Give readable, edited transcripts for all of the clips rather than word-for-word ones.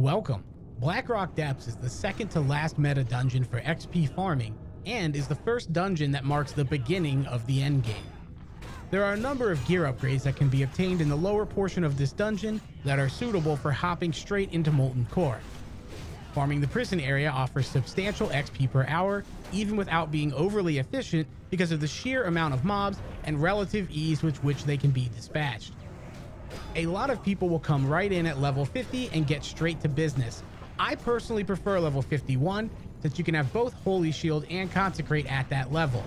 Welcome. Blackrock Depths is the second to last meta dungeon for XP farming and is the first dungeon that marks the beginning of the endgame. There are a number of gear upgrades that can be obtained in the lower portion of this dungeon that are suitable for hopping straight into Molten Core. Farming the prison area offers substantial XP per hour, even without being overly efficient because of the sheer amount of mobs and relative ease with which they can be dispatched. A lot of people will come right in at level 50 and get straight to business. I personally prefer level 51 since you can have both Holy Shield and Consecrate at that level.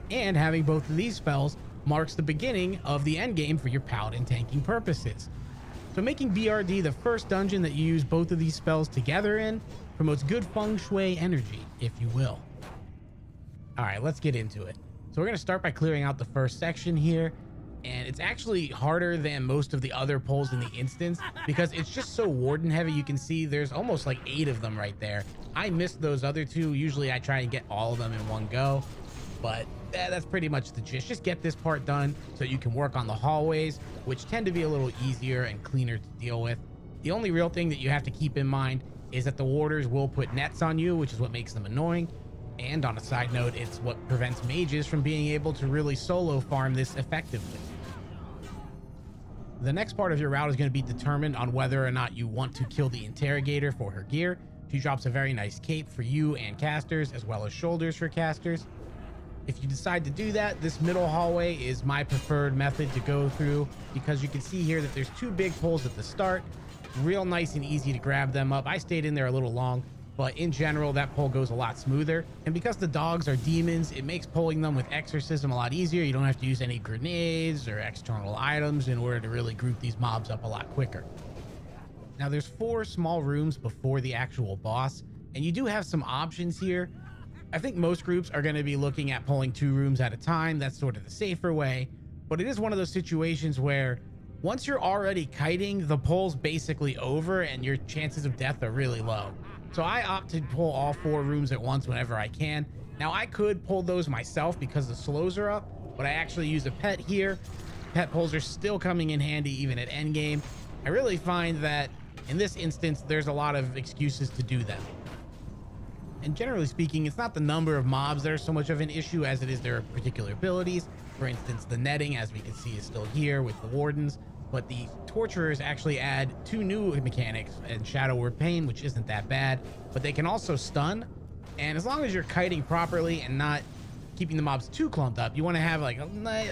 And having both of these spells marks the beginning of the endgame for your paladin tanking purposes. So making BRD the first dungeon that you use both of these spells together in promotes good feng shui energy, if you will. Alright, let's get into it. So we're going to start by clearing out the first section here. And it's actually harder than most of the other pulls in the instance because it's just so warden heavy. You can see there's almost like 8 of them right there. I missed those other 2. Usually I try and get all of them in one go, but that's pretty much the gist. Just get this part done so you can work on the hallways, which tend to be a little easier and cleaner to deal with. The only real thing that you have to keep in mind is that the warders will put nets on you, which is what makes them annoying. And on a side note, it's what prevents mages from being able to really solo farm this effectively. The next part of your route is going to be determined on whether or not you want to kill the interrogator for her gear. She drops a very nice cape for you and casters, as well as shoulders for casters. If you decide to do that, this middle hallway is my preferred method to go through because you can see here that there's 2 big pulls at the start. Real nice and easy to grab them up. I stayed in there a little long, but in general, that pull goes a lot smoother. And because the dogs are demons, it makes pulling them with exorcism a lot easier. You don't have to use any grenades or external items in order to really group these mobs up a lot quicker. Now there's 4 small rooms before the actual boss, and you do have some options here. I think most groups are going to be looking at pulling 2 rooms at a time. That's sort of the safer way, but it is one of those situations where once you're already kiting, the pull's basically over and your chances of death are really low. So I opt to pull all 4 rooms at once whenever I can. Now I could pull those myself because the slows are up, but I actually use a pet here. Pet pulls are still coming in handy even at endgame. I really find that in this instance, there's a lot of excuses to do them. And generally speaking, it's not the number of mobs that are so much of an issue as it is their particular abilities. For instance, the netting, as we can see, is still here with the wardens. But the torturers actually add 2 new mechanics and Shadow Word Pain, which isn't that bad, but they can also stun. And as long as you're kiting properly and not keeping the mobs too clumped up, you want to have like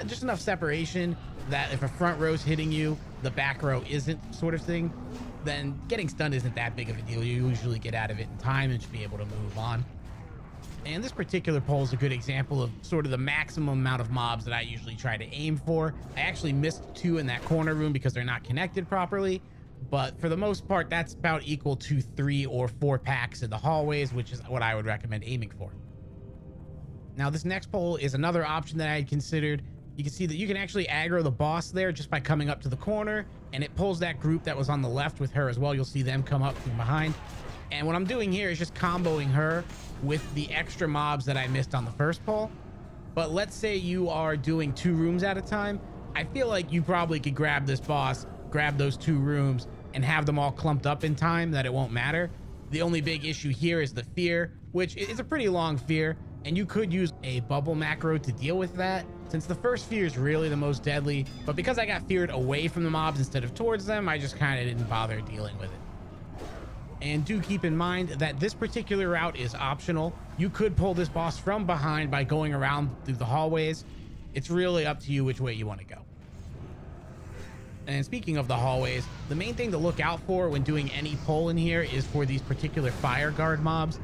just enough separation that if a front row's hitting you, the back row isn't, sort of thing, then getting stunned isn't that big of a deal. You usually get out of it in time and should be able to move on. And this particular pull is a good example of sort of the maximum amount of mobs that I usually try to aim for. I actually missed 2 in that corner room because they're not connected properly, but for the most part, that's about equal to 3 or 4 packs in the hallways, which is what I would recommend aiming for. Now, this next pull is another option that I had considered. You can see that you can actually aggro the boss there just by coming up to the corner, and it pulls that group that was on the left with her as well. You'll see them come up from behind. And what I'm doing here is just comboing her with the extra mobs that I missed on the first pull. But let's say you are doing 2 rooms at a time. I feel like you probably could grab this boss, grab those 2 rooms, and have them all clumped up in time that it won't matter. The only big issue here is the fear, which is a pretty long fear, and you could use a bubble macro to deal with that, since the first fear is really the most deadly. But because I got feared away from the mobs instead of towards them, I just kind of didn't bother dealing with it. And do keep in mind that this particular route is optional. You could pull this boss from behind by going around through the hallways. It's really up to you which way you want to go. And speaking of the hallways, the main thing to look out for when doing any pull in here is for these particular fire guard mobs.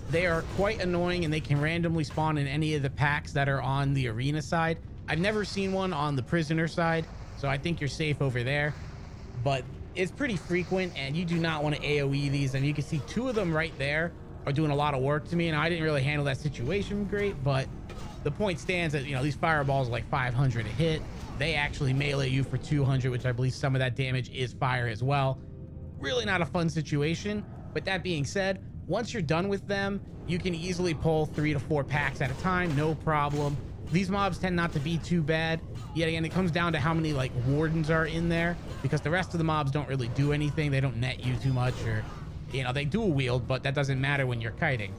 They are quite annoying and they can randomly spawn in any of the packs that are on the arena side. I've never seen one on the prisoner side, so I think you're safe over there. But it's pretty frequent and you do not want to AoE these. I mean, you can see 2 of them right there are doing a lot of work to me, and I didn't really handle that situation great, but the point stands that, you know, these fireballs are like 500 a hit. They actually melee you for 200, which I believe some of that damage is fire as well. Really not a fun situation. But that being said, once you're done with them, you can easily pull 3 to 4 packs at a time, no problem. These mobs tend not to be too bad. Yet again, it comes down to how many like wardens are in there, because the rest of the mobs don't really do anything. They don't net you too much or You know, they dual wield, but that doesn't matter when you're kiting.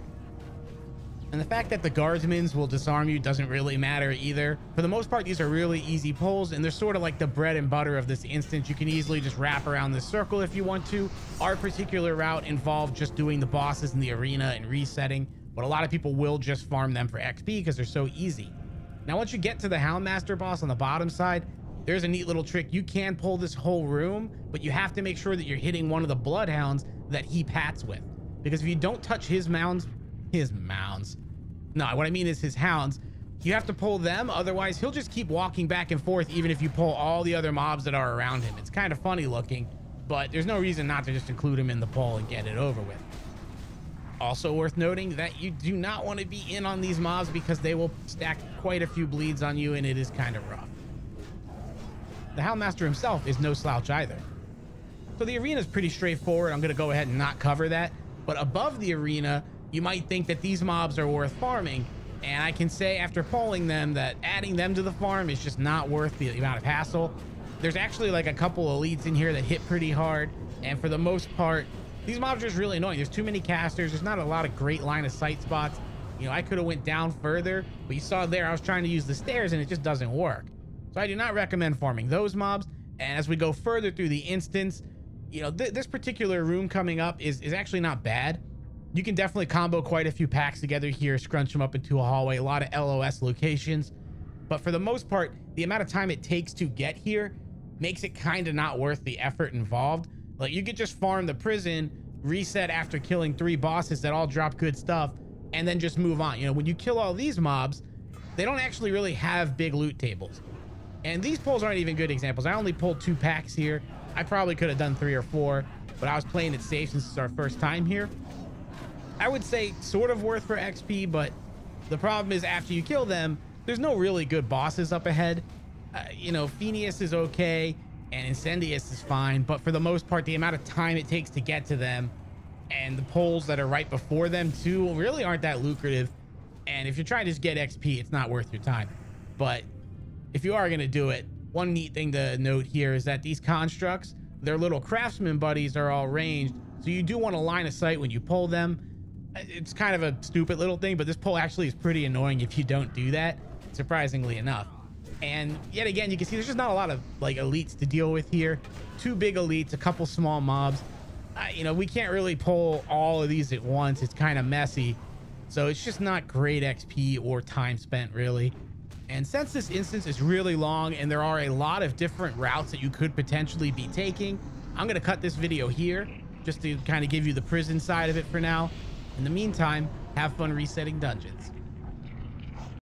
And the fact that the guardsmen will disarm you doesn't really matter either. For the most part, these are really easy pulls, and they're sort of like the bread and butter of this instance. You can easily just wrap around this circle if you want to. Our particular route involved just doing the bosses in the arena and resetting, but a lot of people will just farm them for XP because they're so easy. Now, once you get to the Houndmaster boss on the bottom side, there's a neat little trick. You can pull this whole room, but you have to make sure that you're hitting one of the bloodhounds that he pats with. Because if you don't touch his mounds, no, what I mean is his hounds, you have to pull them. Otherwise, he'll just keep walking back and forth, even if you pull all the other mobs that are around him. It's kind of funny looking, but there's no reason not to just include him in the pull and get it over with. Also worth noting that you do not want to be in on these mobs because they will stack quite a few bleeds on you, and it is kind of rough. The Houndmaster himself is no slouch either. So the arena is pretty straightforward. I'm going to go ahead and not cover that. But above the arena, you might think that these mobs are worth farming. And I can say after pulling them that adding them to the farm is just not worth the amount of hassle. There's actually like a couple elites in here that hit pretty hard. And for the most part, these mobs are just really annoying. There's too many casters. There's not a lot of great line of sight spots. You know, I could have went down further, but you saw there I was trying to use the stairs and it just doesn't work. So I do not recommend farming those mobs. And as we go further through the instance, you know, this particular room coming up is actually not bad. You can definitely combo quite a few packs together here, scrunch them up into a hallway, a lot of LOS locations. But for the most part, the amount of time it takes to get here makes it kind of not worth the effort involved. Like, you could just farm the prison, reset after killing 3 bosses that all drop good stuff, and then just move on. You know, when you kill all these mobs, they don't actually really have big loot tables. And these pulls aren't even good examples. I only pulled 2 packs here. I probably could have done 3 or 4, but I was playing it safe since it's our first time here. I would say sort of worth for XP, but the problem is after you kill them, there's no really good bosses up ahead. You know, Phineas is okay and Incendius is fine, but for the most part, the amount of time it takes to get to them and the pulls that are right before them too really aren't that lucrative. And if you're trying to just get XP, it's not worth your time. But if you are going to do it, one neat thing to note here is that these constructs, their little craftsman buddies are all ranged. So you do want a line of sight when you pull them. It's kind of a stupid little thing, but this pull actually is pretty annoying if you don't do that, surprisingly enough. And yet again, you can see there's just not a lot of like elites to deal with here. 2 big elites, a couple small mobs. You know, we can't really pull all of these at once. It's kind of messy. So it's just not great XP or time spent really. And since this instance is really long and there are a lot of different routes that you could potentially be taking, I'm going to cut this video here just to kind of give you the prison side of it for now. In the meantime, have fun resetting dungeons.